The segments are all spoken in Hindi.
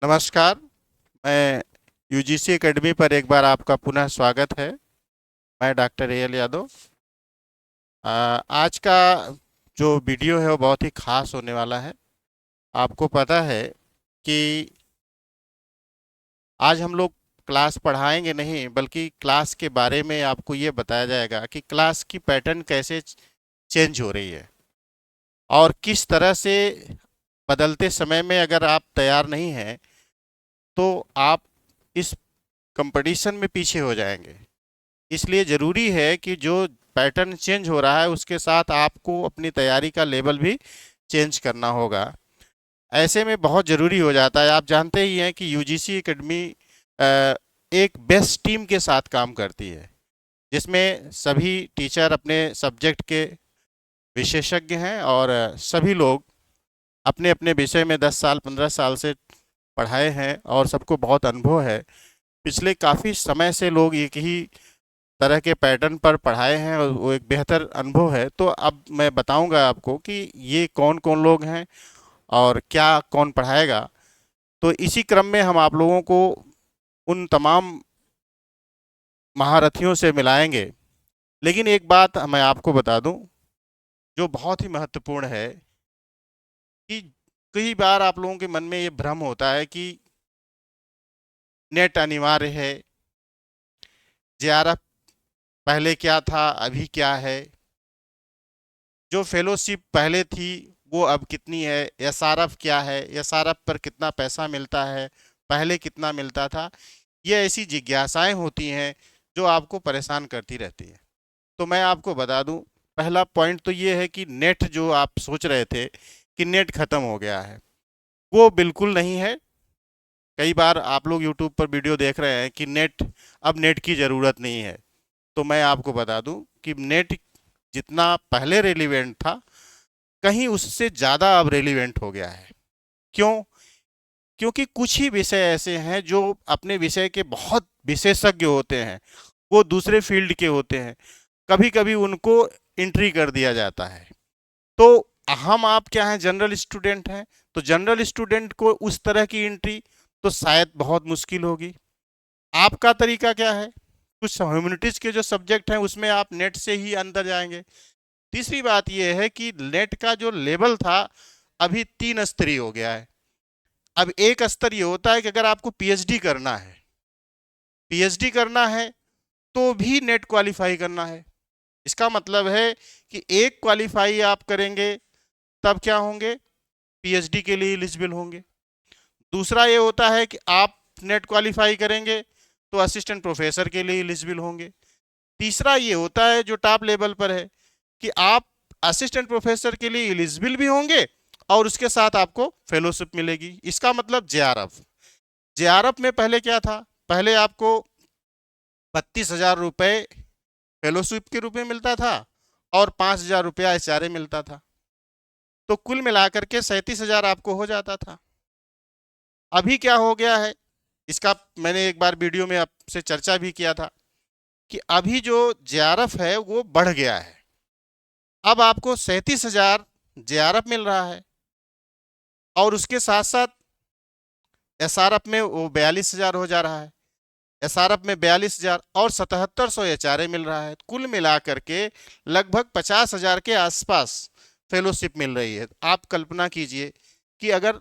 नमस्कार। मैं यूजीसी एकेडमी पर एक बार आपका पुनः स्वागत है। मैं डॉक्टर एल यादव। आज का जो वीडियो है वो बहुत ही खास होने वाला है। आपको पता है कि आज हम लोग क्लास पढ़ाएंगे नहीं, बल्कि क्लास के बारे में आपको ये बताया जाएगा कि क्लास की पैटर्न कैसे चेंज हो रही है और किस तरह से बदलते समय में अगर आप तैयार नहीं हैं तो आप इस कंपटीशन में पीछे हो जाएंगे। इसलिए ज़रूरी है कि जो पैटर्न चेंज हो रहा है उसके साथ आपको अपनी तैयारी का लेवल भी चेंज करना होगा। ऐसे में बहुत ज़रूरी हो जाता है। आप जानते ही हैं कि यूजीसी एकेडमी एक बेस्ट टीम के साथ काम करती है, जिसमें सभी टीचर अपने सब्जेक्ट के विशेषज्ञ हैं और सभी लोग अपने अपने विषय में 10 साल 15 साल से पढ़ाए हैं और सबको बहुत अनुभव है। पिछले काफ़ी समय से लोग एक ही तरह के पैटर्न पर पढ़ाए हैं और वो एक बेहतर अनुभव है। तो अब मैं बताऊंगा आपको कि ये कौन कौन लोग हैं और क्या कौन पढ़ाएगा। तो इसी क्रम में हम आप लोगों को उन तमाम महारथियों से मिलाएंगे। लेकिन एक बात मैं आपको बता दूं जो बहुत ही महत्वपूर्ण है कि कई बार आप लोगों के मन में ये भ्रम होता है कि नेट अनिवार्य है, जेआरएफ पहले क्या था अभी क्या है, जो फेलोशिप पहले थी वो अब कितनी है, एसआरएफ क्या है, एसआरएफ पर कितना पैसा मिलता है, पहले कितना मिलता था। ये ऐसी जिज्ञासाएं होती हैं जो आपको परेशान करती रहती है। तो मैं आपको बता दूं, पहला पॉइंट तो ये है कि नेट जो आप सोच रहे थे कि नेट खत्म हो गया है, वो बिल्कुल नहीं है। कई बार आप लोग यूट्यूब पर वीडियो देख रहे हैं कि अब नेट की ज़रूरत नहीं है। तो मैं आपको बता दूं कि नेट जितना पहले रेलिवेंट था, कहीं उससे ज़्यादा अब रेलिवेंट हो गया है। क्यों? क्योंकि कुछ ही विषय ऐसे हैं जो अपने विषय के बहुत विशेषज्ञ होते हैं, वो दूसरे फील्ड के होते हैं, कभी कभी उनको एंट्री कर दिया जाता है। तो हम आप क्या हैं, जनरल स्टूडेंट हैं। तो जनरल स्टूडेंट को उस तरह की एंट्री तो शायद बहुत मुश्किल होगी। आपका तरीका क्या है? कुछ ह्यूमैनिटीज के जो सब्जेक्ट हैं उसमें आप नेट से ही अंदर जाएंगे। तीसरी बात यह है कि नेट का जो लेवल था अभी 3 स्तरीय हो गया है। अब एक स्तर ये होता है कि अगर आपको पीएचडी करना है तो भी नेट क्वालिफाई करना है। इसका मतलब है कि एक क्वालिफाई आप करेंगे तब क्या होंगे, पीएचडी के लिए एलिजिबल होंगे। दूसरा ये होता है कि आप नेट क्वालिफाई करेंगे तो असिस्टेंट प्रोफेसर के लिए एलिजिबल होंगे। तीसरा ये होता है जो टॉप लेवल पर है कि आप असिस्टेंट प्रोफेसर के लिए एलिजिबल भी होंगे और उसके साथ आपको फेलोशिप मिलेगी। इसका मतलब जेआरएफ। जेआरएफ में पहले क्या था? पहले आपको 32,000 रुपये फेलोशिप के रूप में मिलता था और 5,000 रुपया एचआरए मिलता था। तो कुल मिलाकर के 37,000 आपको हो जाता था। अभी क्या हो गया है, इसका मैंने एक बार वीडियो में आपसे चर्चा भी किया था कि अभी जो जेआरएफ है वो बढ़ गया है। अब आपको 37,000 जेआरएफ मिल रहा है और उसके साथ साथ एसआरएफ में वो 42,000 हो जा रहा है। एसआरएफ में 42,000 और 7,700 एचआरए मिल रहा है। कुल मिलाकर के लगभग 50,000 के आसपास फेलोशिप मिल रही है। आप कल्पना कीजिए कि अगर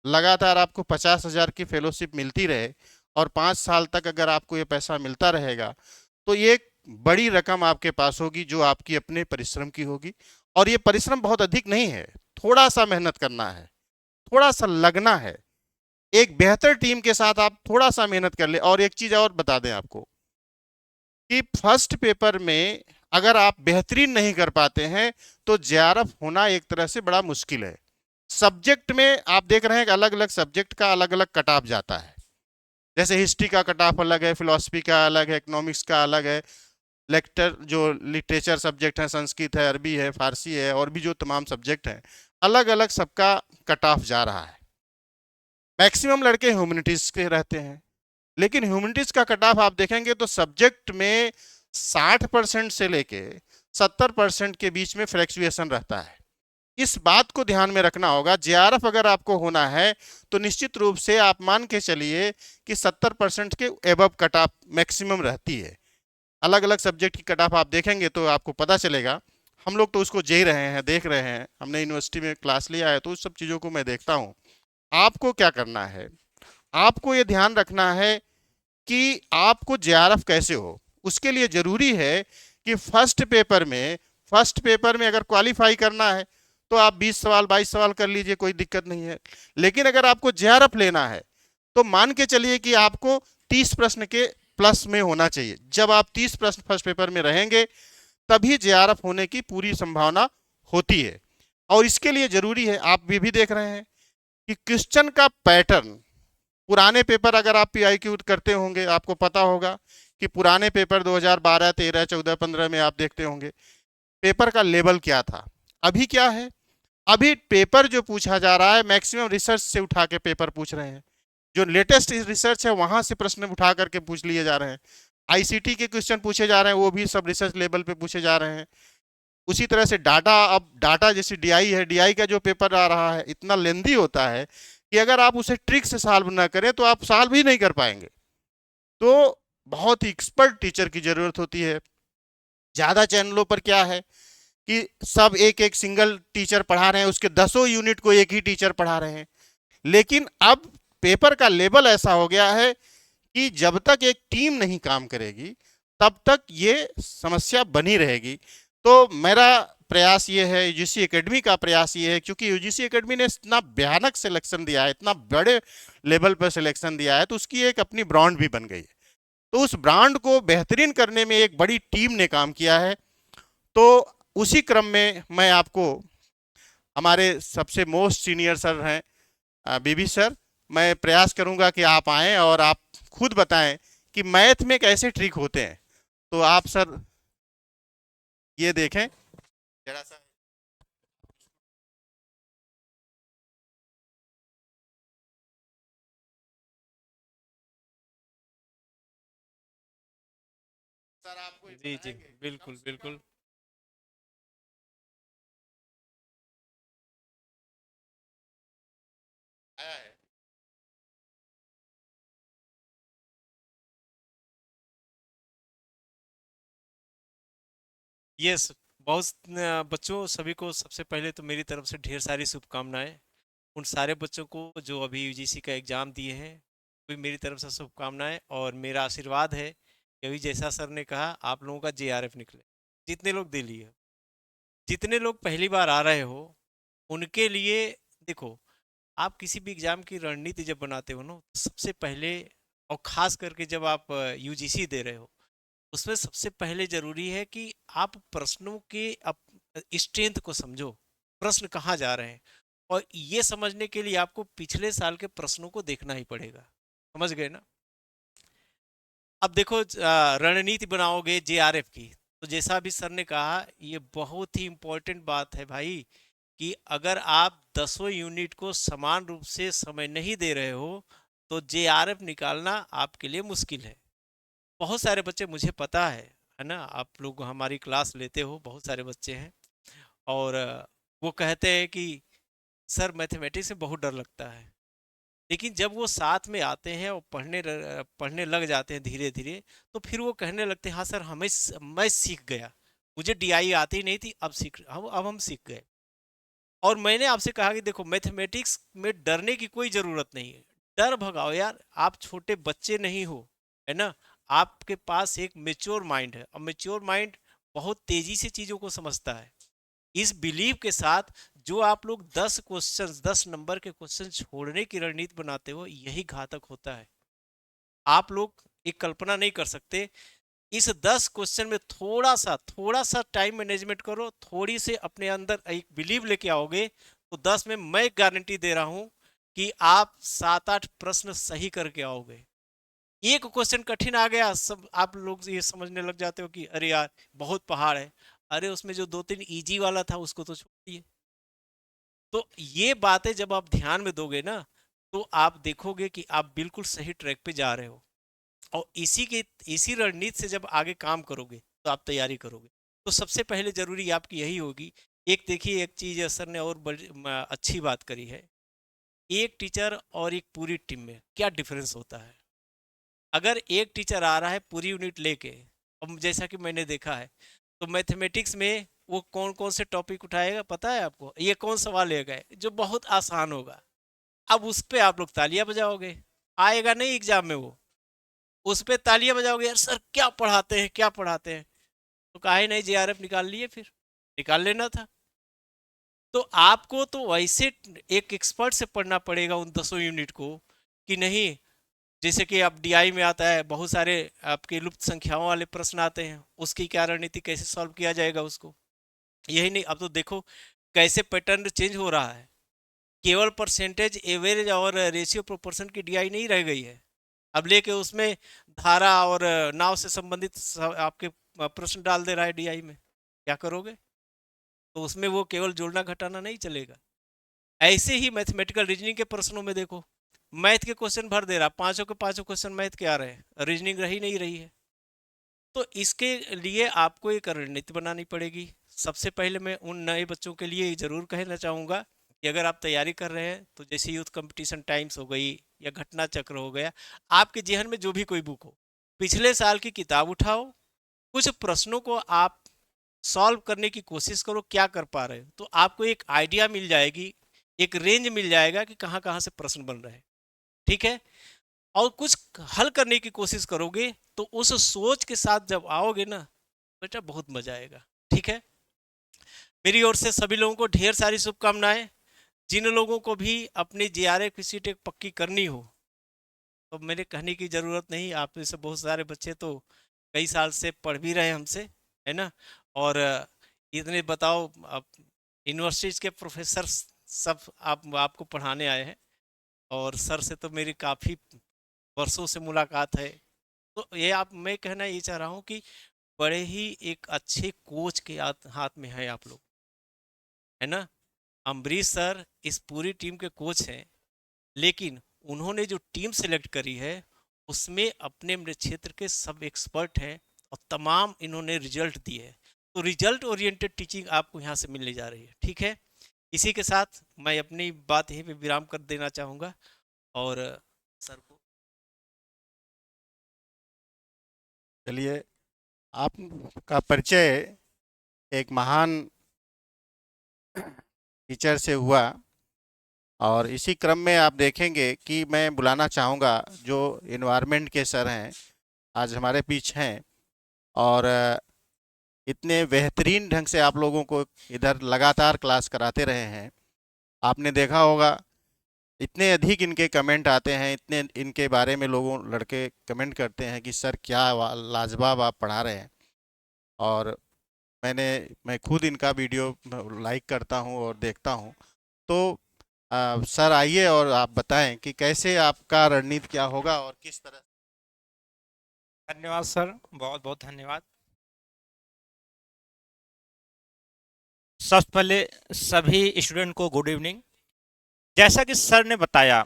लगातार आपको 50,000 की फेलोशिप मिलती रहे और 5 साल तक अगर आपको ये पैसा मिलता रहेगा तो ये एक बड़ी रकम आपके पास होगी जो आपकी अपने परिश्रम की होगी। और ये परिश्रम बहुत अधिक नहीं है, थोड़ा सा मेहनत करना है, थोड़ा सा लगना है। एक बेहतर टीम के साथ आप थोड़ा सा मेहनत कर ले। और एक चीज और बता दें आपको कि फर्स्ट पेपर में अगर आप बेहतरीन नहीं कर पाते हैं तो जेआरएफ होना एक तरह से बड़ा मुश्किल है। सब्जेक्ट में आप देख रहे हैं कि अलग अलग सब्जेक्ट का अलग अलग कट ऑफ जाता है। जैसे हिस्ट्री का कट ऑफ अलग है, फिलोसफी का अलग है, इकोनॉमिक्स का अलग है, लेक्चर जो लिटरेचर सब्जेक्ट है, संस्कृत है, अरबी है, फारसी है, और भी जो तमाम सब्जेक्ट हैं, अलग अलग सबका कट ऑफ जा रहा है। मैक्सिमम लड़के ह्यूमैनिटीज के रहते हैं, लेकिन ह्यूमैनिटीज का कट ऑफ आप देखेंगे तो सब्जेक्ट में 60% से लेके 70% के बीच में फ्लैक्चुएशन रहता है। इस बात को ध्यान में रखना होगा। जेआरएफ अगर आपको होना है तो निश्चित रूप से आप मान के चलिए कि 70% के एबव कट ऑफ मैक्सिमम रहती है। अलग अलग सब्जेक्ट की कट ऑफ आप देखेंगे तो आपको पता चलेगा। हम लोग तो उसको जे रहे हैं, देख रहे हैं, हमने यूनिवर्सिटी में क्लास लिया है तो उस सब चीज़ों को मैं देखता हूँ। आपको क्या करना है, आपको ये ध्यान रखना है कि आपको जेआरएफ कैसे हो। उसके लिए जरूरी है कि फर्स्ट पेपर में अगर क्वालिफाई करना है तो आप 20 सवाल 22 सवाल कर लीजिए, कोई दिक्कत नहीं है। लेकिन अगर आपको जेआरएफ लेना है तो मान के चलिए कि आपको 30 प्रश्न के प्लस में होना चाहिए। जब आप 30 प्रश्न फर्स्ट पेपर में रहेंगे तभी जेआरएफ होने की पूरी संभावना होती है। और इसके लिए जरूरी है, आप भी देख रहे हैं कि क्वेश्चन का पैटर्न, पुराने पेपर अगर आप पीआईक्यू करते होंगे आपको पता होगा कि पुराने पेपर 2012, 13, 14, 15 में आप देखते होंगे पेपर का लेवल क्या था। अभी क्या है, अभी पेपर जो पूछा जा रहा है मैक्सिमम रिसर्च से उठा के पेपर पूछ रहे हैं। जो लेटेस्ट रिसर्च है वहां से प्रश्न उठा करके पूछ लिए जा रहे हैं। आईसीटी के क्वेश्चन पूछे जा रहे हैं वो भी सब रिसर्च लेवल पे पूछे जा रहे हैं। उसी तरह से डाटा, अब डाटा जैसे डीआई है, डीआई का जो पेपर आ रहा है इतना लेंदी होता है कि अगर आप उसे ट्रिक से सॉल्व ना करें तो आप सॉल्व भी नहीं कर पाएंगे। तो बहुत ही एक्सपर्ट टीचर की जरूरत होती है। ज्यादा चैनलों पर क्या है कि सब एक एक सिंगल टीचर पढ़ा रहे हैं, उसके 10 यूनिट को एक ही टीचर पढ़ा रहे हैं। लेकिन अब पेपर का लेवल ऐसा हो गया है कि जब तक एक टीम नहीं काम करेगी तब तक ये समस्या बनी रहेगी। तो मेरा प्रयास ये है, यूजीसी एकेडमी का प्रयास ये है, क्योंकि यूजीसी एकेडमी ने इतना भयानक सिलेक्शन दिया है, इतना बड़े लेवल पर सिलेक्शन दिया है, तो उसकी एक अपनी ब्रांड भी बन गई है। तो उस ब्रांड को बेहतरीन करने में एक बड़ी टीम ने काम किया है। तो उसी क्रम में मैं आपको, हमारे सबसे मोस्ट सीनियर सर हैं बीबी सर, मैं प्रयास करूंगा कि आप आएं और आप खुद बताएं कि मैथ में कैसे ट्रिक होते हैं। तो आप सर ये देखें जरा सा। सर आपको ये जी, पता है जी। कि कम बिल्कुल, से कम बिल्कुल। आया है। यस, बहुत बच्चों सभी को सबसे पहले तो मेरी तरफ से ढेर सारी शुभकामनाएँ। उन सारे बच्चों को जो अभी यूजीसी का एग्ज़ाम दिए हैं, भी मेरी तरफ से शुभकामनाएँ और मेरा आशीर्वाद है कि अभी जैसा सर ने कहा आप लोगों का जेआरएफ निकले। जितने लोग दे लिए, जितने लोग पहली बार आ रहे हो, उनके लिए देखो, आप किसी भी एग्ज़ाम की रणनीति जब बनाते हो ना, तो सबसे पहले और ख़ास करके जब आप यूजीसी दे रहे हो, उसमें सबसे पहले जरूरी है कि आप प्रश्नों के स्ट्रेंथ को समझो, प्रश्न कहाँ जा रहे हैं। और ये समझने के लिए आपको पिछले साल के प्रश्नों को देखना ही पड़ेगा। समझ गए ना? अब देखो, रणनीति बनाओगे जेआरएफ की, तो जैसा अभी सर ने कहा, ये बहुत ही इंपॉर्टेंट बात है भाई, कि अगर आप 10 यूनिट को समान रूप से समय नहीं दे रहे हो तो जेआरएफ निकालना आपके लिए मुश्किल है। बहुत सारे बच्चे, मुझे पता है ना, आप लोग हमारी क्लास लेते हो, बहुत सारे बच्चे हैं और वो कहते हैं कि सर मैथमेटिक्स में बहुत डर लगता है। लेकिन जब वो साथ में आते हैं और पढ़ने लग जाते हैं धीरे धीरे, तो फिर वो कहने लगते हैं हाँ सर, मैं सीख गया, मुझे डीआई आती नहीं थी, अब हम सीख गए। और मैंने आपसे कहा कि देखो, मैथमेटिक्स में डरने की कोई ज़रूरत नहीं है। डर भगाओ यार, आप छोटे बच्चे नहीं हो, है ना? आपके पास एक मेच्योर माइंड है और मेच्योर माइंड बहुत तेज़ी से चीज़ों को समझता है। इस बिलीव के साथ जो आप लोग 10 नंबर के क्वेश्चन छोड़ने की रणनीति बनाते हो, यही घातक होता है। आप लोग एक कल्पना नहीं कर सकते, इस 10 क्वेश्चन में थोड़ा सा टाइम मैनेजमेंट करो, थोड़ी से अपने अंदर एक बिलीव लेके आओगे, तो 10 में मैं गारंटी दे रहा हूं कि आप 7-8 प्रश्न सही करके आओगे। एक क्वेश्चन कठिन आ गया, सब आप लोग ये समझने लग जाते हो कि अरे यार बहुत पहाड़ है। अरे उसमें जो 2-3 इजी वाला था उसको तो छोड़िए। तो ये बातें जब आप ध्यान में दोगे ना, तो आप देखोगे कि आप बिल्कुल सही ट्रैक पे जा रहे हो। और इसी रणनीति से जब आगे काम करोगे तो आप तैयारी करोगे। तो सबसे पहले जरूरी आपकी यही होगी एक देखिए, एक चीज़ सर ने और बड़ी अच्छी बात करी है, एक टीचर और एक पूरी टीम में क्या डिफरेंस होता है। अगर एक टीचर आ रहा है पूरी यूनिट लेके, अब जैसा कि मैंने देखा है, तो मैथमेटिक्स में वो कौन कौन से टॉपिक उठाएगा पता है आपको, ये कौन सवाल लेगा जो बहुत आसान होगा, अब उस पे आप लोग तालियां बजाओगे, आएगा नहीं एग्जाम में वो, उस पे तालियां बजाओगे, यार सर क्या पढ़ाते हैं क्या पढ़ाते हैं। तो काहे नहीं जेआरएफ निकाल लिए, फिर निकाल लेना था। तो आपको तो वैसे एक एक्सपर्ट से पढ़ना पड़ेगा उन 10 यूनिट को, कि नहीं, जैसे कि अब डीआई में आता है, बहुत सारे आपके लुप्त संख्याओं वाले प्रश्न आते हैं, उसकी क्या रणनीति, कैसे सॉल्व किया जाएगा उसको। यही नहीं, अब तो देखो कैसे पैटर्न चेंज हो रहा है, केवल परसेंटेज, एवरेज और रेशियो प्रोपोर्शन की डीआई नहीं रह गई है, अब लेके उसमें धारा और नाव से संबंधित आपके प्रश्न डाल दे रहा है डीआई में, क्या करोगे। तो उसमें वो केवल जोड़ना घटाना नहीं चलेगा। ऐसे ही मैथमेटिकल रीजनिंग के प्रश्नों में देखो, मैथ के क्वेश्चन भर दे रहा, पांचों के पांचों क्वेश्चन मैथ के आ रहे हैं, रीजनिंग रही नहीं रही है। तो इसके लिए आपको एक रणनीति बनानी पड़ेगी। सबसे पहले मैं उन नए बच्चों के लिए जरूर कहना चाहूँगा कि अगर आप तैयारी कर रहे हैं, तो जैसे यूथ कंपटीशन टाइम्स हो गई या घटना चक्र हो गया, आपके जेहन में जो भी कोई बुक हो, पिछले साल की किताब उठाओ, कुछ प्रश्नों को आप सॉल्व करने की कोशिश करो, क्या कर पा रहे हो, तो आपको एक आइडिया मिल जाएगी, एक रेंज मिल जाएगा कि कहाँ कहाँ से प्रश्न बन रहे हैं। ठीक है, और कुछ हल करने की कोशिश करोगे, तो उस सोच के साथ जब आओगे ना, बेटा बहुत मजा आएगा। ठीक है, मेरी ओर से सभी लोगों को ढेर सारी शुभकामनाएं। जिन लोगों को भी अपनी जेआरएफ की सीट पक्की करनी हो, तो मेरे कहने की ज़रूरत नहीं, आप में से बहुत सारे बच्चे तो कई साल से पढ़ भी रहे हमसे, है ना। और इतने बताओ, आप यूनिवर्सिटीज़ के प्रोफेसर सब आपको पढ़ाने आए हैं, और सर से तो मेरी काफ़ी वर्षों से मुलाकात है। तो ये आप, मैं कहना ये चाह रहा हूँ कि बड़े ही एक अच्छे कोच के हाथ हाथ में है आप लोग, है ना। अम्बरीश सर इस पूरी टीम के कोच हैं, लेकिन उन्होंने जो टीम सेलेक्ट करी है, उसमें अपने अपने क्षेत्र के सब एक्सपर्ट हैं, और तमाम इन्होंने रिजल्ट दिए हैं। तो रिजल्ट ओरिएंटेड टीचिंग आपको यहाँ से मिलने जा रही है। ठीक है, इसी के साथ मैं अपनी बात यहीं पे विराम कर देना चाहूँगा, और सर को। चलिए, आपका परिचय एक महान टीचर से हुआ, और इसी क्रम में आप देखेंगे कि मैं बुलाना चाहूँगा जो इन्वायरमेंट के सर हैं, आज हमारे बीच हैं, और इतने बेहतरीन ढंग से आप लोगों को इधर लगातार क्लास कराते रहे हैं। आपने देखा होगा, इतने अधिक इनके कमेंट आते हैं, इतने इनके बारे में लोगों लड़के कमेंट करते हैं कि सर क्या लाजवाब आप पढ़ा रहे हैं। और मैं खुद इनका वीडियो लाइक करता हूं और देखता हूं। तो सर आइए और आप बताएं कि कैसे आपका रणनीति क्या होगा और किस तरह। धन्यवाद सर, बहुत बहुत धन्यवाद। सबसे पहले सभी स्टूडेंट को गुड इवनिंग। जैसा कि सर ने बताया,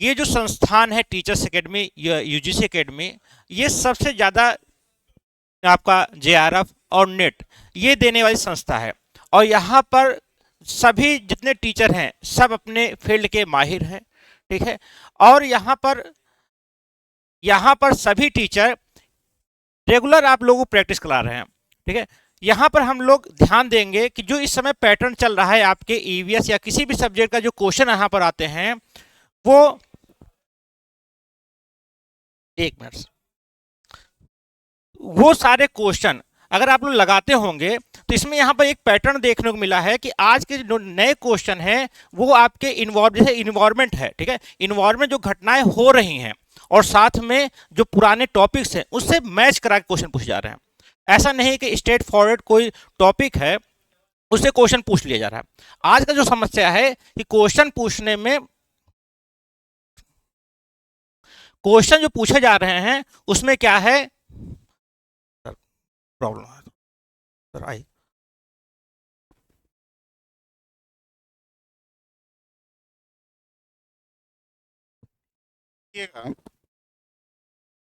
ये जो संस्थान है टीचर्स एकेडमी, यूजीसी एकेडमी, ये सबसे ज़्यादा आपका जेआरएफ और नेट ये देने वाली संस्था है। और यहाँ पर सभी जितने टीचर हैं सब अपने फील्ड के माहिर हैं। ठीक है, और यहाँ पर सभी टीचर रेगुलर आप लोगों को प्रैक्टिस करा रहे हैं। ठीक है, यहाँ पर हम लोग ध्यान देंगे कि जो इस समय पैटर्न चल रहा है आपके ईवीएस या किसी भी सब्जेक्ट का जो क्वेश्चन यहाँ पर आते हैं, वो एक मिनट, वो सारे क्वेश्चन अगर आप लोग लगाते होंगे तो इसमें यहाँ पर एक पैटर्न देखने को मिला है कि आज के जो नए क्वेश्चन हैं वो आपके इन्वायरमेंट है। ठीक है, इन्वायरमेंट जो घटनाएं हो रही हैं और साथ में जो पुराने टॉपिक्स हैं उससे मैच करा के क्वेश्चन पूछे जा रहे हैं। ऐसा नहीं कि स्ट्रेट फॉरवर्ड कोई टॉपिक है उससे क्वेश्चन पूछ लिया जा रहा है। आज का जो समस्या है कि क्वेश्चन पूछने में, क्वेश्चन जो पूछे जा रहे हैं उसमें क्या है, प्रॉब्लम है सर आई।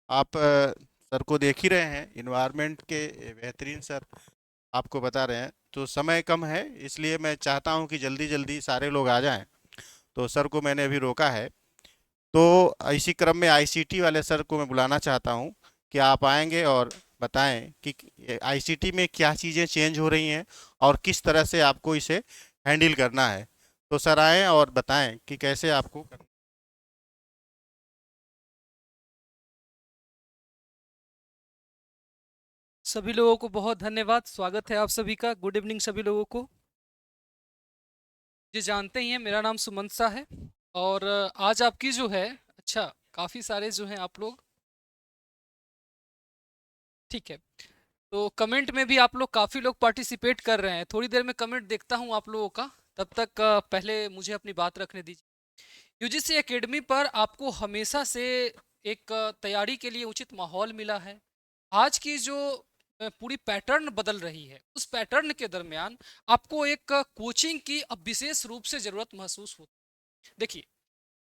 आप सर को देख ही रहे हैं, इन्वायरमेंट के बेहतरीन सर। आपको बता रहे हैं, तो समय कम है, इसलिए मैं चाहता हूं कि जल्दी जल्दी सारे लोग आ जाएं। तो सर को मैंने अभी रोका है। तो इसी क्रम में आईसीटी वाले सर को मैं बुलाना चाहता हूं कि आप आएंगे और बताएं कि आईसीटी में क्या चीज़ें चेंज हो रही हैं और किस तरह से आपको इसे हैंडल करना है। तो सर आएं और बताएं कि कैसे आपको करना। सभी लोगों को बहुत धन्यवाद। स्वागत है आप सभी का। गुड इवनिंग सभी लोगों को। जी जानते ही हैं मेरा नाम सुमंत सा है और आज आपकी जो है अच्छा काफ़ी सारे जो हैं आप लोग ठीक है। तो कमेंट में भी आप लोग काफ़ी लोग पार्टिसिपेट कर रहे हैं। थोड़ी देर में कमेंट देखता हूं आप लोगों का, तब तक पहले मुझे अपनी बात रखने दीजिए। यूजीसी एकेडमी पर आपको हमेशा से एक तैयारी के लिए उचित माहौल मिला है। आज की जो पूरी पैटर्न बदल रही है, उस पैटर्न के दरमियान आपको एक कोचिंग की अब विशेष रूप से ज़रूरत महसूस होती है। देखिए,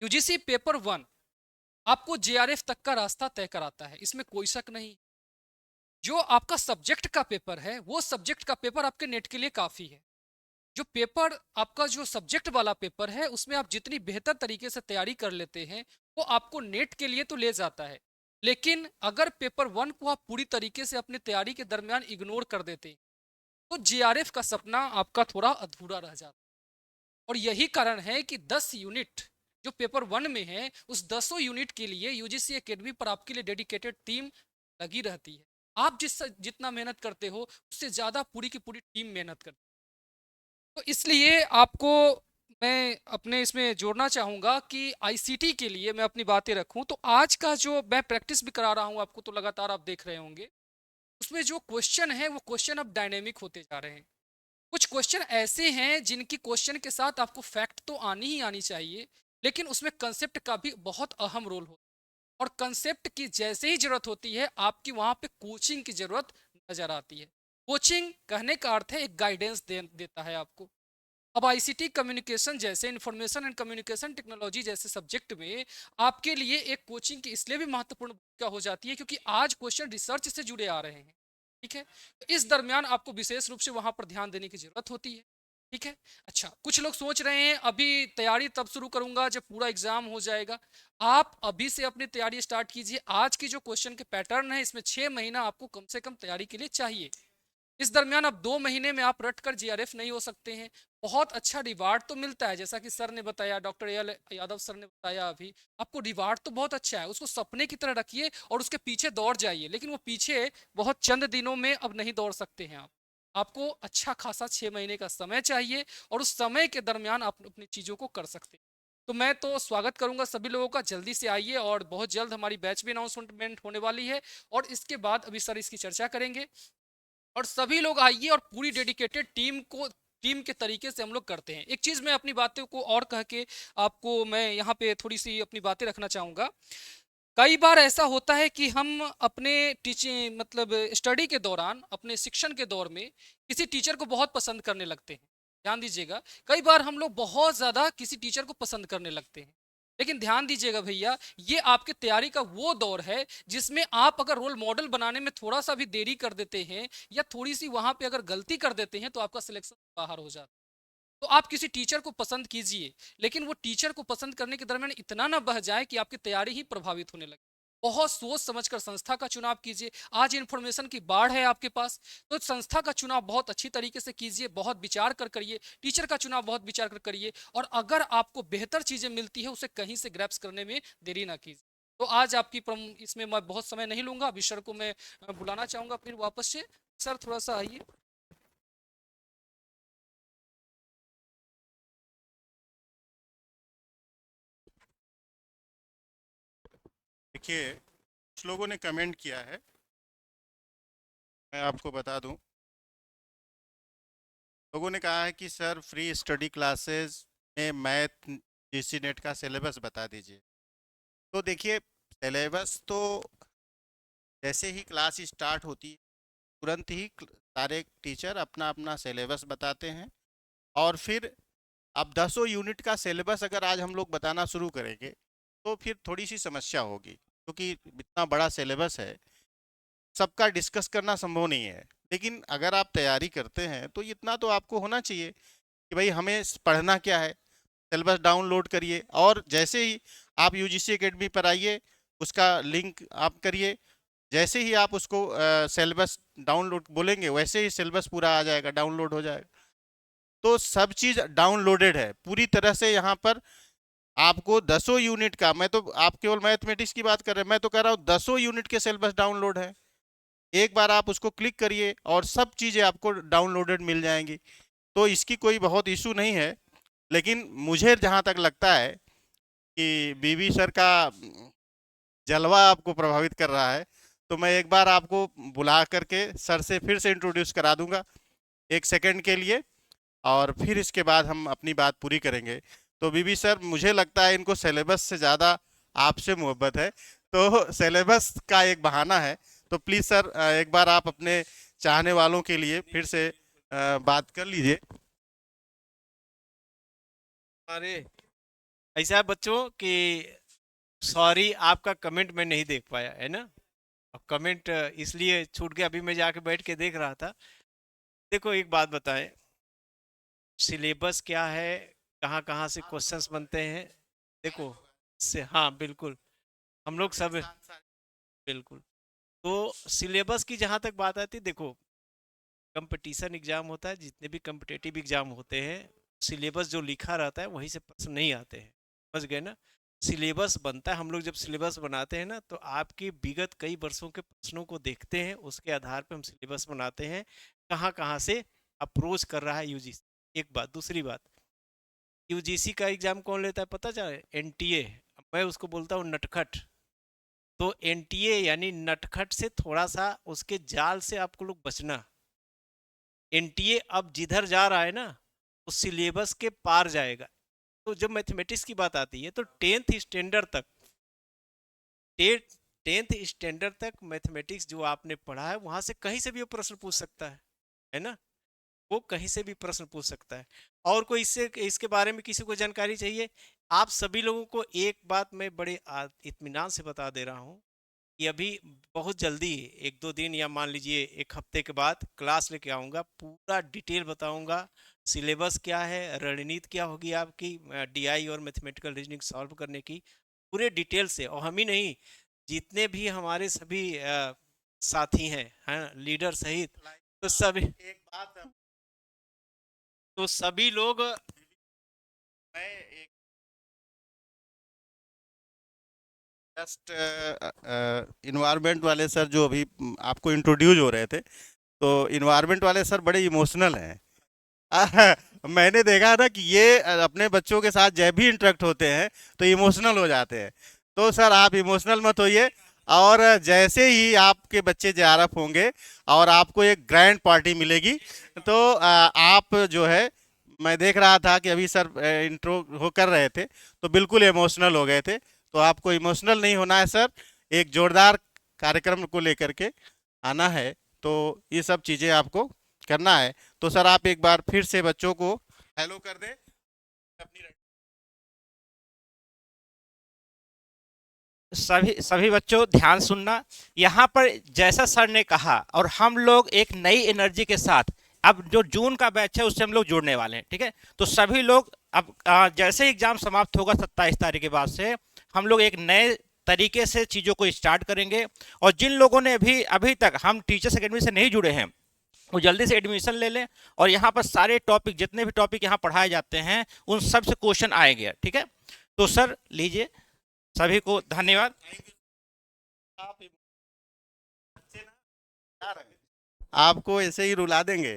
यूजीसी पेपर 1 आपको जेआरएफ तक का रास्ता तय कराता है, इसमें कोई शक नहीं। जो आपका सब्जेक्ट का पेपर है, वो सब्जेक्ट का पेपर आपके नेट के लिए काफ़ी है। जो पेपर आपका जो सब्जेक्ट वाला पेपर है, उसमें आप जितनी बेहतर तरीके से तैयारी कर लेते हैं, वो आपको नेट के लिए तो ले जाता है। लेकिन अगर पेपर 1 को आप पूरी तरीके से अपनी तैयारी के दरमियान इग्नोर कर देते हैं, तो जेआरएफ का सपना आपका थोड़ा अधूरा रह जाता है। और यही कारण है कि 10 यूनिट जो पेपर 1 में है, उस 10 यूनिट के लिए यूजीसी एकेडमी पर आपके लिए डेडिकेटेड टीम लगी रहती है। आप जितना मेहनत करते हो, उससे ज़्यादा पूरी की पूरी टीम मेहनत करती है। तो इसलिए आपको मैं अपने इसमें जोड़ना चाहूँगा कि आईसीटी के लिए मैं अपनी बातें रखूँ, तो आज का जो मैं प्रैक्टिस भी करा रहा हूँ आपको, तो लगातार आप देख रहे होंगे, उसमें जो क्वेश्चन है वो क्वेश्चन अब डायनेमिक होते जा रहे हैं। कुछ क्वेश्चन ऐसे हैं जिनकी क्वेश्चन के साथ आपको फैक्ट तो आनी ही आनी चाहिए, लेकिन उसमें कंसेप्ट का भी बहुत अहम रोल होता है। और कंसेप्ट की जैसे ही जरूरत होती है, आपकी वहाँ पे कोचिंग की जरूरत नजर आती है। कोचिंग कहने का अर्थ है एक गाइडेंस देता है आपको। अब आईसीटी कम्युनिकेशन जैसे इंफॉर्मेशन एंड कम्युनिकेशन टेक्नोलॉजी जैसे सब्जेक्ट में आपके लिए एक कोचिंग की इसलिए भी महत्वपूर्ण भूमिका हो जाती है, क्योंकि आज क्वेश्चन रिसर्च से जुड़े आ रहे हैं। ठीक है, तो इस दरमियान आपको विशेष रूप से वहां पर ध्यान देने की जरूरत होती है। ठीक है, अच्छा, कुछ लोग सोच रहे हैं अभी तैयारी तब शुरू करूंगा जब पूरा एग्जाम हो जाएगा। आप अभी से अपनी तैयारी स्टार्ट कीजिए। आज की जो क्वेश्चन के पैटर्न है, इसमें 6 महीना आपको कम से कम तैयारी के लिए चाहिए। इस दरमियान अब 2 महीने में आप रट कर जीआरएफ नहीं हो सकते हैं। बहुत अच्छा रिवार्ड तो मिलता है, जैसा कि सर ने बताया, डॉक्टर एल यादव सर ने बताया, अभी आपको रिवार्ड तो बहुत अच्छा है, उसको सपने की तरह रखिए और उसके पीछे दौड़ जाइए। लेकिन वो पीछे बहुत चंद दिनों में अब नहीं दौड़ सकते हैं आप। आपको अच्छा खासा 6 महीने का समय चाहिए और उस समय के दरमियान आप अपनी चीज़ों को कर सकते हैं। तो मैं तो स्वागत करूंगा सभी लोगों का, जल्दी से आइए। और बहुत जल्द हमारी बैच भी अनाउंसमेंट होने वाली है और इसके बाद अभी सर इसकी चर्चा करेंगे। और सभी लोग आइए और पूरी डेडिकेटेड टीम के तरीके से हम लोग करते हैं। एक चीज़ मैं अपनी बातों को और कह के आपको मैं यहाँ पे थोड़ी सी अपनी बातें रखना चाहूँगा। कई बार ऐसा होता है कि हम अपने टीचिंग मतलब स्टडी के दौरान, अपने शिक्षण के दौर में किसी टीचर को बहुत पसंद करने लगते हैं। ध्यान दीजिएगा, कई बार हम लोग बहुत ज़्यादा किसी टीचर को पसंद करने लगते हैं। लेकिन ध्यान दीजिएगा भैया, ये आपके तैयारी का वो दौर है जिसमें आप अगर रोल मॉडल बनाने में थोड़ा सा भी देरी कर देते हैं या थोड़ी सी वहां पे अगर गलती कर देते हैं, तो आपका सिलेक्शन बाहर हो जाता है। तो आप किसी टीचर को पसंद कीजिए, लेकिन वो टीचर को पसंद करने के दरमियान इतना ना बह जाए कि आपकी तैयारी ही प्रभावित होने लगे। बहुत सोच समझकर संस्था का चुनाव कीजिए। आज इन्फॉर्मेशन की बाढ़ है आपके पास, तो संस्था का चुनाव बहुत अच्छी तरीके से कीजिए, बहुत विचार कर करिए। टीचर का चुनाव बहुत विचार कर करिए, और अगर आपको बेहतर चीजें मिलती है, उसे कहीं से ग्रैप्स करने में देरी ना कीजिए। तो आज आपकी इसमें मैं बहुत समय नहीं लूंगा। अभी सर को मैं बुलाना चाहूंगा फिर वापस से। सर थोड़ा सा आइए। देखिए, कुछ लोगों ने कमेंट किया है, मैं आपको बता दूं। लोगों ने कहा है कि सर फ्री स्टडी क्लासेस में मैथ जीसी नेट का सिलेबस बता दीजिए। तो देखिए, सिलेबस तो जैसे ही क्लास स्टार्ट होती है, तुरंत ही सारे टीचर अपना अपना सिलेबस बताते हैं। और फिर अब 10 यूनिट का सिलेबस अगर आज हम लोग बताना शुरू करेंगे, तो फिर थोड़ी सी समस्या होगी, क्योंकि इतना बड़ा सिलेबस है, सबका डिस्कस करना संभव नहीं है। लेकिन अगर आप तैयारी करते हैं तो इतना तो आपको होना चाहिए कि भाई हमें पढ़ना क्या है, सिलेबस डाउनलोड करिए। और जैसे ही आप यूजीसी एकेडमी पर आइए, उसका लिंक आप करिए, जैसे ही आप उसको सिलेबस डाउनलोड बोलेंगे वैसे ही सिलेबस पूरा आ जाएगा, डाउनलोड हो जाएगा। तो सब चीज़ डाउनलोडेड है पूरी तरह से। यहाँ पर आपको 10 यूनिट का, मैं तो आप केवल मैथमेटिक्स की बात कर रहे हैं, मैं तो कह रहा हूँ 10 यूनिट के सिलेबस डाउनलोड है। एक बार आप उसको क्लिक करिए और सब चीज़ें आपको डाउनलोडेड मिल जाएंगी, तो इसकी कोई बहुत इशू नहीं है। लेकिन मुझे जहाँ तक लगता है कि बीबी सर का जलवा आपको प्रभावित कर रहा है, तो मैं एक बार आपको बुला करके सर से फिर से इंट्रोड्यूस करा दूंगा 1 सेकंड के लिए, और फिर इसके बाद हम अपनी बात पूरी करेंगे। तो बीबी सर, मुझे लगता है इनको सिलेबस से ज़्यादा आपसे मोहब्बत है, तो सिलेबस का एक बहाना है। तो प्लीज़ सर, एक बार आप अपने चाहने वालों के लिए फिर से बात कर लीजिए। अरे ऐसा है बच्चों कि सॉरी, आपका कमेंट मैं नहीं देख पाया है ना। और कमेंट इसलिए छूट गया, अभी मैं जाके बैठ के देख रहा था। देखो एक बात बताएं, सिलेबस क्या है, कहाँ कहाँ से क्वेश्चंस बनते हैं, देखो से, हाँ बिल्कुल, हम लोग सब बिल्कुल। तो सिलेबस की जहाँ तक बात आती है, देखो कंपटीशन एग्जाम होता है, जितने भी कम्पिटेटिव एग्जाम होते हैं, सिलेबस जो लिखा रहता है वहीं से प्रश्न नहीं आते हैं, समझ गए ना। सिलेबस बनता है, हम लोग जब सिलेबस बनाते हैं ना, तो आपके विगत कई वर्षों के प्रश्नों को देखते हैं, उसके आधार पर हम सिलेबस बनाते हैं, कहाँ कहाँ से अप्रोच कर रहा है यूजीसी। एक बात, दूसरी बात, यूजीसी का एग्जाम कौन लेता है पता चले? एनटीए। मैं उसको बोलता हूँ नटखट। तो एनटीए यानी नटखट से थोड़ा सा उसके जाल से आपको लोग बचना। एनटीए अब जिधर जा रहा है ना, उस सिलेबस के पार जाएगा। तो जब मैथमेटिक्स की बात आती है तो टेंथ स्टैंडर्ड तक मैथमेटिक्स जो आपने पढ़ा है, वहां से कहीं से भी वो प्रश्न पूछ सकता है ना, वो कहीं से भी प्रश्न पूछ सकता है। और कोई इसके बारे में किसी को जानकारी चाहिए? आप सभी लोगों को एक बात मैं बड़े इत्मीनान से बता दे रहा हूँ कि अभी बहुत जल्दी 1-2 दिन या मान लीजिए 1 हफ्ते के बाद क्लास लेके आऊँगा, पूरा डिटेल बताऊँगा, सिलेबस क्या है, रणनीति क्या होगी आपकी डीआई और मैथमेटिकल रीजनिंग सॉल्व करने की, पूरे डिटेल से। और हम ही नहीं, जितने भी हमारे सभी साथी हैं लीडर सहित, तो सभी एक बात तो सभी लोग मैं एक जस्ट इन्वायरमेंट वाले सर जो अभी आपको इंट्रोड्यूस हो रहे थे, तो इन्वायरमेंट वाले सर बड़े इमोशनल हैं। मैंने देखा ना कि ये अपने बच्चों के साथ जब भी इंटरेक्ट होते हैं तो इमोशनल हो जाते हैं। तो सर आप इमोशनल मत होइए, और जैसे ही आपके बच्चे जेआरएफ होंगे और आपको एक ग्रैंड पार्टी मिलेगी, तो आप जो है, मैं देख रहा था कि अभी सर इंट्रो हो कर रहे थे तो बिल्कुल इमोशनल हो गए थे। तो आपको इमोशनल नहीं होना है सर, एक जोरदार कार्यक्रम को लेकर के आना है, तो ये सब चीज़ें आपको करना है। तो सर आप एक बार फिर से बच्चों को हेलो कर दें अपनी। सभी बच्चों ध्यान सुनना। यहाँ पर जैसा सर ने कहा, और हम लोग एक नई एनर्जी के साथ, अब जो जून का बैच है उससे हम लोग जुड़ने वाले हैं, ठीक है। तो सभी लोग अब जैसे एग्जाम समाप्त होगा 27 तारीख के बाद से, हम लोग एक नए तरीके से चीज़ों को स्टार्ट करेंगे। और जिन लोगों ने भी अभी तक हम टीचर्स अकेडमी से नहीं जुड़े हैं, वो जल्दी से एडमिशन ले लें। और यहाँ पर सारे टॉपिक, जितने भी टॉपिक यहाँ पढ़ाए जाते हैं, उन सब से क्वेश्चन आएंगे, ठीक है। तो सर लीजिए, सभी को धन्यवाद। आपको ऐसे ही रुला देंगे।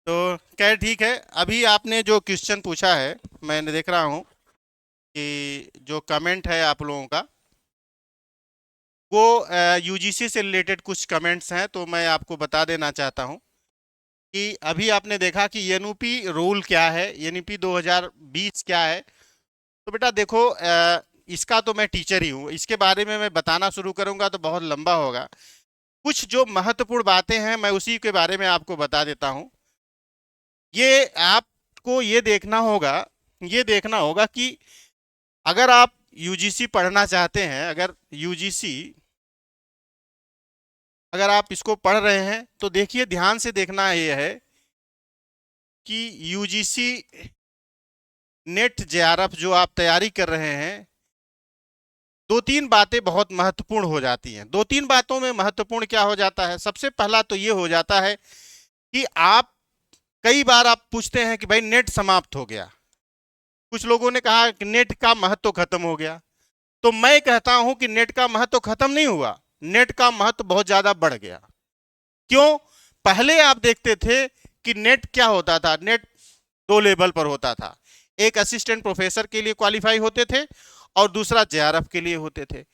तो खैर ठीक है, अभी आपने जो क्वेश्चन पूछा है, मैंने देख रहा हूँ कि जो कमेंट है आप लोगों का, वो यूजीसी से रिलेटेड कुछ कमेंट्स हैं, तो मैं आपको बता देना चाहता हूँ कि अभी आपने देखा कि एनयूपी रूल क्या है, एनयूपी 2020 क्या है। तो बेटा देखो, इसका तो मैं टीचर ही हूँ, इसके बारे में मैं बताना शुरू करूँगा तो बहुत लंबा होगा। कुछ जो महत्वपूर्ण बातें हैं मैं उसी के बारे में आपको बता देता हूँ। ये आपको ये देखना होगा कि अगर आप यूजीसी पढ़ना चाहते हैं, अगर यूजीसी अगर आप इसको पढ़ रहे हैं तो देखिए, ध्यान से देखना यह है कि यूजीसी नेट जेआरएफ जो आप तैयारी कर रहे हैं, दो तीन बातें बहुत महत्वपूर्ण हो जाती हैं। दो तीन बातों में महत्वपूर्ण क्या हो जाता है? सबसे पहला तो ये हो जाता है कि आप कई बार आप पूछते हैं कि भाई नेट समाप्त हो गया, कुछ लोगों ने कहा कि नेट का महत्व खत्म हो गया। तो मैं कहता हूं कि नेट का महत्व खत्म नहीं हुआ, नेट का महत्व बहुत ज्यादा बढ़ गया। क्यों? पहले आप देखते थे कि नेट क्या होता था, नेट दो लेवल पर होता था, एक असिस्टेंट प्रोफेसर के लिए क्वालिफाई होते थे और दूसरा जेआरएफ के लिए होते थे।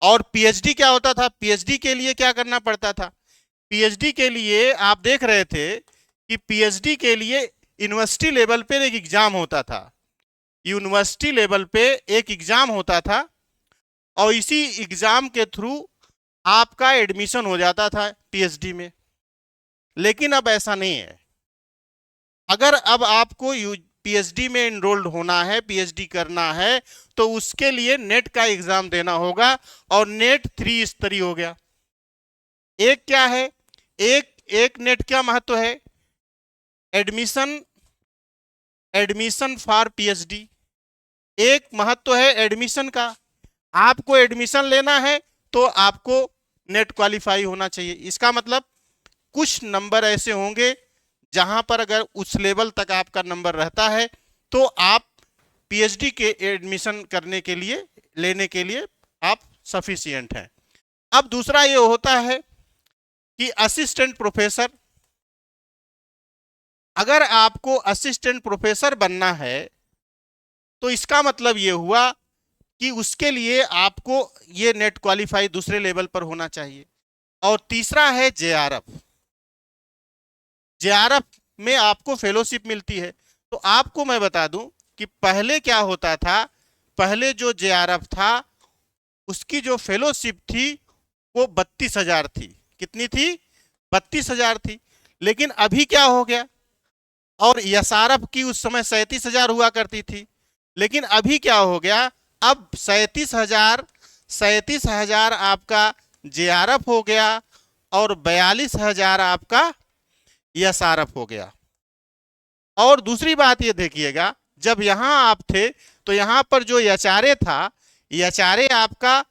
और पीएचडी क्या होता था? पीएचडी के लिए क्या करना पड़ता था? पीएचडी के लिए आप देख रहे थे कि पीएचडी के लिए यूनिवर्सिटी लेवल पे एक एग्जाम होता था, यूनिवर्सिटी लेवल पे एक एग्जाम होता था और इसी एग्जाम के थ्रू आपका एडमिशन हो जाता था पीएचडी में। लेकिन अब ऐसा नहीं है। अगर अब आपको पीएचडी में एनरोल्ड होना है, पीएचडी करना है, तो उसके लिए नेट का एग्जाम देना होगा और नेट 3 स्तरीय हो गया। एक क्या है? एक नेट क्या महत्व है? Admission for PhD. एक महत्व है एडमिशन का, आपको एडमिशन लेना है तो आपको नेट क्वालिफाई होना चाहिए। इसका मतलब कुछ नंबर ऐसे होंगे जहां पर अगर उस लेवल तक आपका नंबर रहता है तो आप पीएचडी के एडमिशन करने के लिए, लेने के लिए आप सफिशिएंट हैं। अब दूसरा ये होता है कि असिस्टेंट प्रोफेसर। अगर आपको असिस्टेंट प्रोफेसर बनना है तो इसका मतलब ये हुआ कि उसके लिए आपको ये नेट क्वालिफाई दूसरे लेवल पर होना चाहिए। और तीसरा है जेआरएफ। जेआरएफ में आपको फेलोशिप मिलती है। तो आपको मैं बता दूं कि पहले क्या होता था, पहले जो जेआरएफ था उसकी जो फेलोशिप थी वो 32,000 थी। कितनी थी? 32,000 थी। लेकिन अभी क्या हो गया? और एसआरएफ की उस समय 37,000 हुआ करती थी, लेकिन अभी क्या हो गया? अब 37,000 आपका जेआरएफ हो गया और 42,000 आपका एसआरएफ हो गया। और दूसरी बात ये देखिएगा, जब यहां आप थे तो यहां पर जो एचआरए था, एचआरए आपका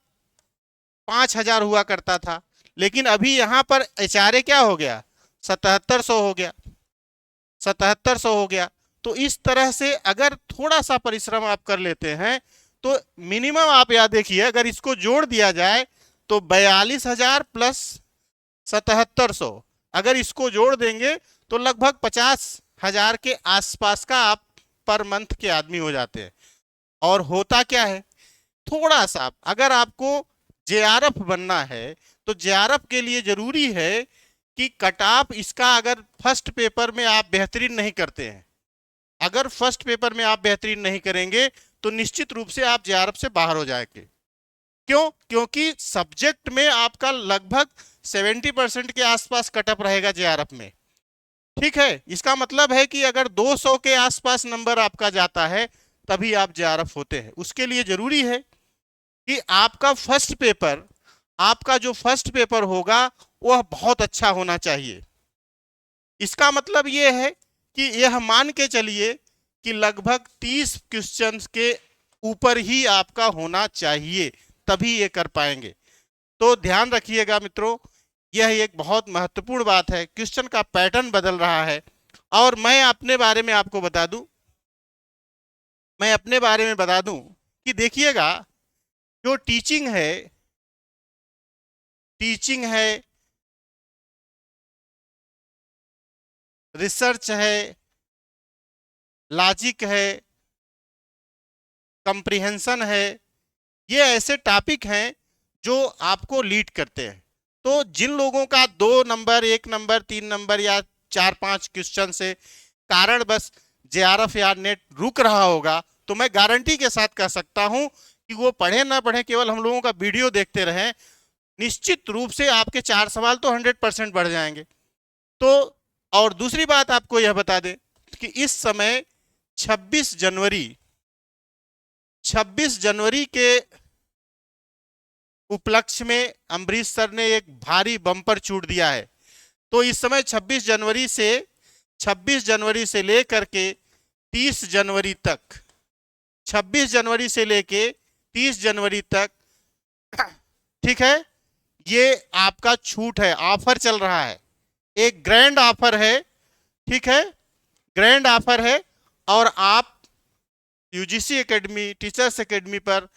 5,000 हुआ करता था, लेकिन अभी यहां पर एचआरए क्या हो गया? 7700 हो गया, 7700 हो गया। तो इस तरह से अगर थोड़ा सा परिश्रम आप कर लेते हैं तो मिनिमम आप याद देखिए, अगर इसको जोड़ दिया जाए तो 42,000 प्लस 7700, अगर इसको जोड़ देंगे तो लगभग 50,000 के आसपास का आप पर मंथ के आदमी हो जाते हैं। और होता क्या है, थोड़ा सा अगर आपको जेआरएफ बनना है तो जेआरएफ के लिए जरूरी है कि कट ऑफ इसका, अगर फर्स्ट पेपर में आप बेहतरीन नहीं करते हैं, अगर फर्स्ट पेपर में आप बेहतरीन नहीं करेंगे तो निश्चित रूप से आप जेआरएफ से बाहर हो जाएंगे। क्यों? क्योंकि सब्जेक्ट में आपका लगभग 70% के आसपास कटअप रहेगा जेआरएफ में। ठीक है, इसका मतलब है कि अगर 200 के आसपास नंबर आपका जाता है तभी आप जेआरएफ होते हैं। उसके लिए जरूरी है कि आपका फर्स्ट पेपर, आपका जो फर्स्ट पेपर होगा वह बहुत अच्छा होना चाहिए। इसका मतलब यह है कि यह मान के चलिए कि लगभग 30 क्वेश्चंस के ऊपर ही आपका होना चाहिए, तभी ये कर पाएंगे। तो ध्यान रखिएगा मित्रों, यह एक बहुत महत्वपूर्ण बात है। क्वेश्चन का पैटर्न बदल रहा है। और मैं अपने बारे में आपको बता दूं, कि देखिएगा, जो टीचिंग है, रिसर्च है, लॉजिक है, कंप्रिहेंशन है, ये ऐसे टॉपिक हैं जो आपको लीड करते हैं। तो जिन लोगों का 2 नंबर, 1 नंबर, 3 नंबर या 4-5 क्वेश्चन से कारण बस जेआरएफ या नेट रुक रहा होगा, तो मैं गारंटी के साथ कह सकता हूं कि वो पढ़े ना पढ़े, केवल हम लोगों का वीडियो देखते रहें, निश्चित रूप से आपके 4 सवाल तो 100% बढ़ जाएंगे। तो और दूसरी बात आपको यह बता दें कि इस समय 26 जनवरी के उपलक्ष्य में अम्बरीश सर ने एक भारी बम्पर छूट दिया है। तो इस समय 26 जनवरी से लेकर के 30 जनवरी तक, 26 जनवरी से लेके 30 जनवरी तक, ठीक है, ये आपका छूट है, ऑफर चल रहा है, एक ग्रैंड ऑफर है, ठीक है, ग्रैंड ऑफर है। और आप यूजीसी एकेडमी, टीचर्स एकेडमी पर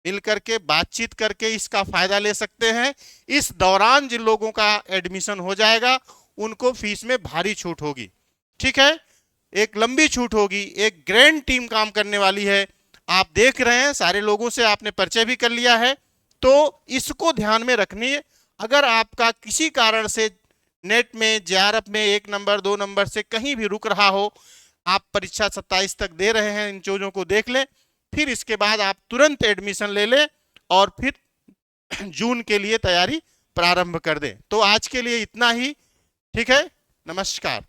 मिलकर के बातचीत करके इसका फायदा ले सकते हैं। इस दौरान जिन लोगों का एडमिशन हो जाएगा उनको फीस में भारी छूट होगी, ठीक है, एक लंबी छूट होगी, एक ग्रैंड टीम काम करने वाली है। आप देख रहे हैं, सारे लोगों से आपने परिचय भी कर लिया है, तो इसको ध्यान में रखनी। अगर आपका किसी कारण से नेट में, जेआरएफ में 1 नंबर 2 नंबर से कहीं भी रुक रहा हो, आप परीक्षा 27 तक दे रहे हैं, इन चीजों को देख लें, फिर इसके बाद आप तुरंत एडमिशन ले लें और फिर जून के लिए तैयारी प्रारंभ कर दें। तो आज के लिए इतना ही, ठीक है, नमस्कार।